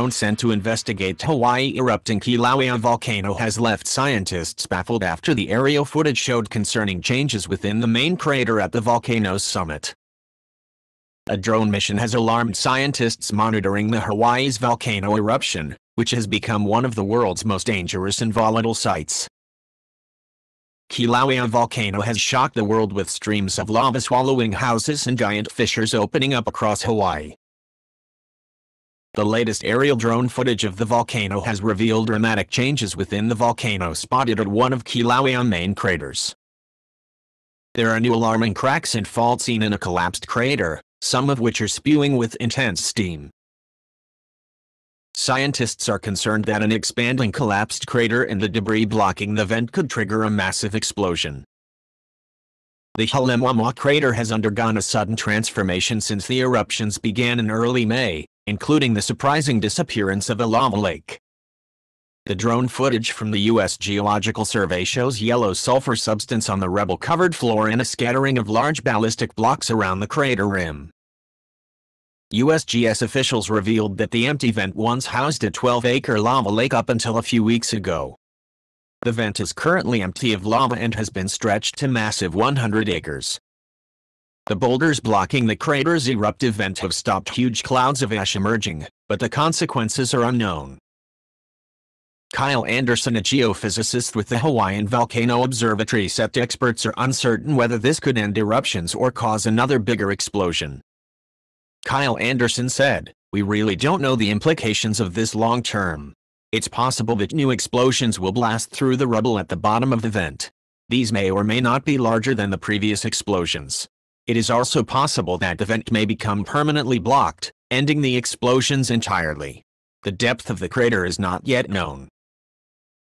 drone sent to investigate Hawaii erupting Kilauea volcano has left scientists baffled after the aerial footage showed concerning changes within the main crater at the volcano's summit. A drone mission has alarmed scientists monitoring the Hawaii's volcano eruption, which has become one of the world's most dangerous and volatile sites. Kilauea volcano has shocked the world with streams of lava swallowing houses and giant fissures opening up across Hawaii. The latest aerial drone footage of the volcano has revealed dramatic changes within the volcano spotted at one of Kilauea's main craters. There are new alarming cracks and faults seen in a collapsed crater, some of which are spewing with intense steam. Scientists are concerned that an expanding collapsed crater and the debris blocking the vent could trigger a massive explosion. The Kilauea crater has undergone a sudden transformation since the eruptions began in early May, including the surprising disappearance of a lava lake. The drone footage from the U.S. Geological Survey shows yellow sulfur substance on the rubble-covered floor and a scattering of large ballistic blocks around the crater rim. USGS officials revealed that the empty vent once housed a 12-acre lava lake up until a few weeks ago. The vent is currently empty of lava and has been stretched to massive 100 acres. The boulders blocking the crater's eruptive vent have stopped huge clouds of ash emerging, but the consequences are unknown. Kyle Anderson, a geophysicist with the Hawaiian Volcano Observatory, said experts are uncertain whether this could end eruptions or cause another bigger explosion. Kyle Anderson said, "We really don't know the implications of this long term. It's possible that new explosions will blast through the rubble at the bottom of the vent. These may or may not be larger than the previous explosions. It is also possible that the vent may become permanently blocked, ending the explosions entirely. The depth of the crater is not yet known."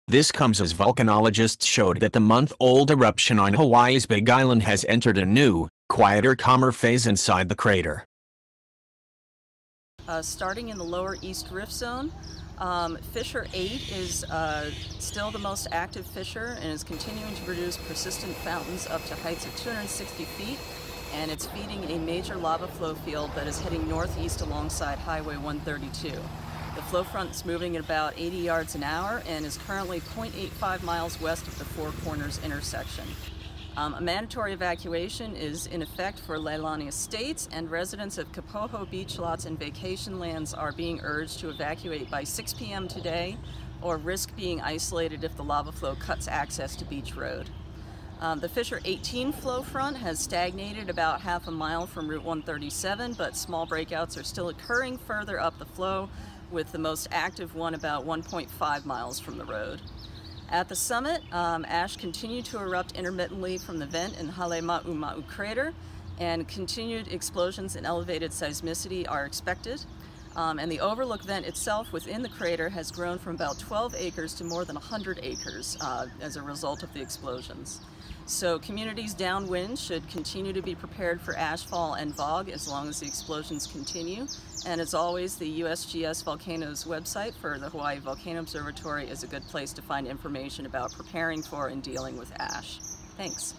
This comes as volcanologists showed that the month-old eruption on Hawaii's Big Island has entered a new, quieter, calmer phase inside the crater. Starting in the lower east rift zone, fissure 8 is still the most active fissure and is continuing to produce persistent fountains up to heights of 260 feet, and it's feeding a major lava flow field that is heading northeast alongside Highway 132. The flow front is moving at about 80 yards an hour and is currently 0.85 miles west of the Four Corners intersection. A mandatory evacuation is in effect for Leilani Estates, and residents of Kapoho beach lots and vacation lands are being urged to evacuate by 6 p.m. today or risk being isolated if the lava flow cuts access to Beach Road. The Fissure 18 flow front has stagnated about half a mile from Route 137, but small breakouts are still occurring further up the flow, with the most active one about 1.5 miles from the road. At the summit, ash continued to erupt intermittently from the vent in Halema'uma'u crater, and continued explosions and elevated seismicity are expected. And the overlook vent itself within the crater has grown from about 12 acres to more than 100 acres as a result of the explosions. So communities downwind should continue to be prepared for ashfall and fog as long as the explosions continue. And as always, the USGS Volcanoes website for the Hawaii Volcano Observatory is a good place to find information about preparing for and dealing with ash. Thanks.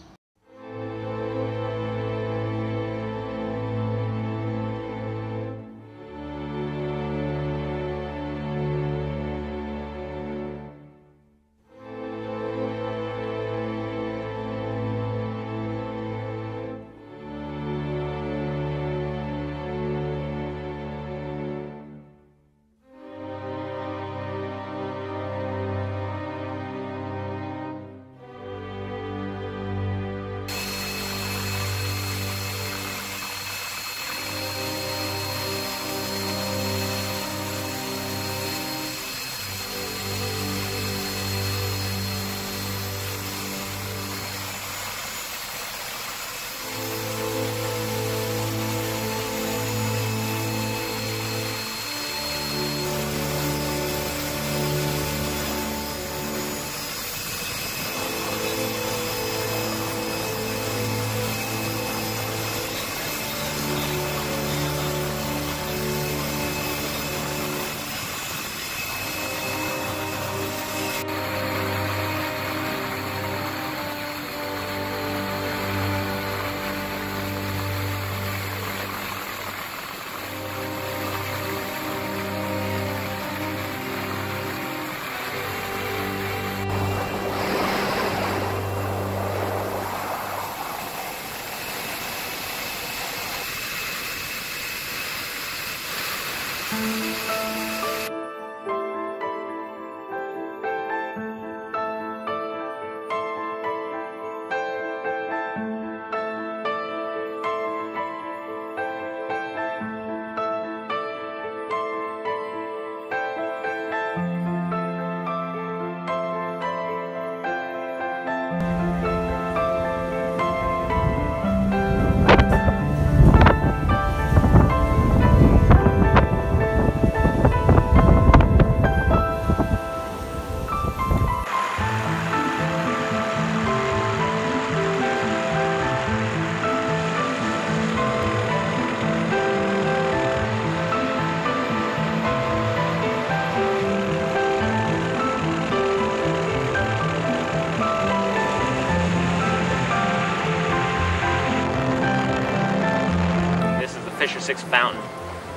6 fountain.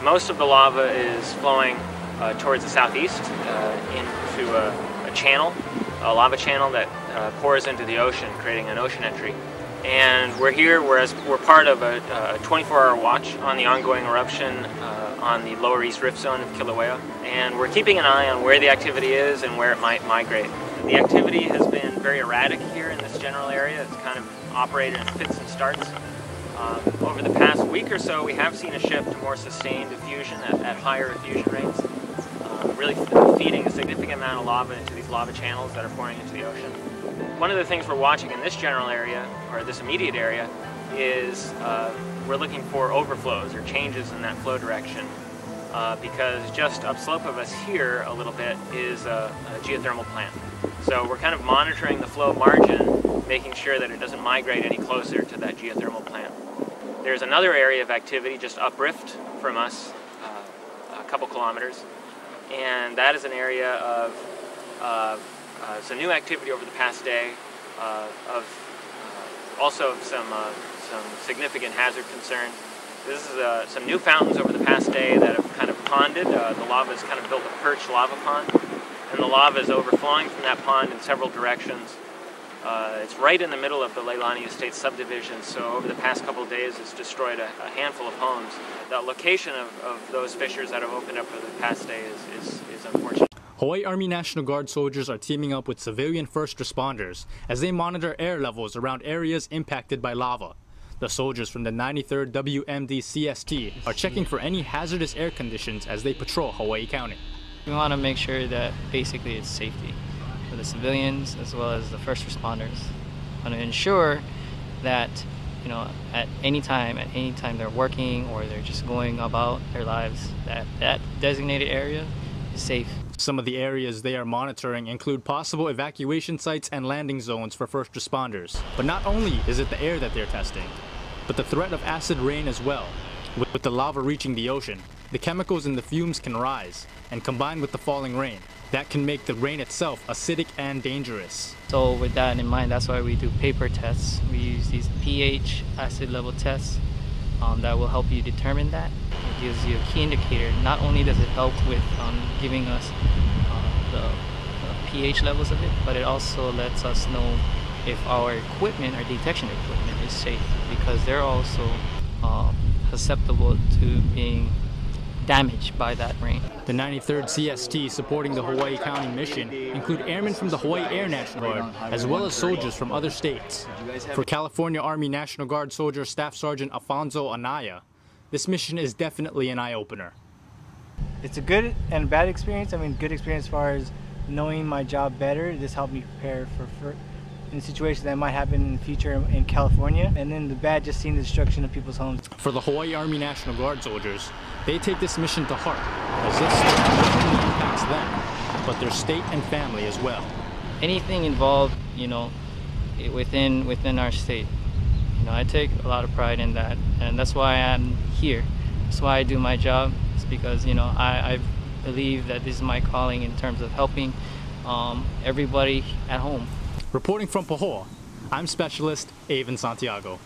Most of the lava is flowing towards the southeast into a channel, a lava channel that pours into the ocean, creating an ocean entry. And we're here, whereas we're part of a 24-hour watch on the ongoing eruption on the Lower East Rift Zone of Kilauea. And we're keeping an eye on where the activity is and where it might migrate. The activity has been very erratic here in this general area. It's kind of operated in fits and starts. Over the past week or so, we have seen a shift to more sustained diffusion at higher effusion rates, really feeding a significant amount of lava into these lava channels that are pouring into the ocean. One of the things we're watching in this general area, or this immediate area, is we're looking for overflows or changes in that flow direction, because just upslope of us here a little bit is a geothermal plant. So we're kind of monitoring the flow margin, making sure that it doesn't migrate any closer to that geothermal plant. There's another area of activity just uprift from us, a couple kilometers, and that is an area of some new activity over the past day, also some significant hazard concerns. This is some new fountains over the past day that have kind of ponded. The lava has kind of built a perched lava pond, and the lava is overflowing from that pond in several directions. It's right in the middle of the Leilani Estate subdivision, so over the past couple of days it's destroyed a handful of homes. The location of those fissures that have opened up over the past day is unfortunate. Hawaii Army National Guard soldiers are teaming up with civilian first responders as they monitor air levels around areas impacted by lava. The soldiers from the 93rd WMD CST are checking for any hazardous air conditions as they patrol Hawaii County. We want to make sure that basically it's safety for the civilians as well as the first responders. We want to ensure that, you know, at any time they're working or they're just going about their lives, that designated area is safe. Some of the areas they are monitoring include possible evacuation sites and landing zones for first responders. But not only is it the air that they're testing, but the threat of acid rain as well. With the lava reaching the ocean, the chemicals in the fumes can rise, and combined with the falling rain, that can make the rain itself acidic and dangerous. So with that in mind, that's why we do paper tests. We use these pH acid level tests that will help you determine that. It gives you a key indicator. Not only does it help with giving us the pH levels of it, but it also lets us know if our equipment, our detection equipment, is safe, because they're also susceptible to being damaged by that rain. The 93rd CST supporting the Hawaii County mission include airmen from the Hawaii Air National Guard, as well as soldiers from other states. For California Army National Guard soldier Staff Sergeant Alfonso Anaya, this mission is definitely an eye-opener. It's a good and bad experience. I mean, good experience as far as knowing my job better. This helped me prepare for in situations that might happen in the future in California. And then the bad, just seeing the destruction of people's homes. For the Hawaii Army National Guard soldiers, they take this mission to heart, as this not only impacts them, but their state and family as well. Anything involved, you know, within our state, you know, I take a lot of pride in that, and that's why I'm here. That's why I do my job. It's because, you know, I believe that this is my calling in terms of helping everybody at home. Reporting from Pahoa, I'm Specialist Avon Santiago.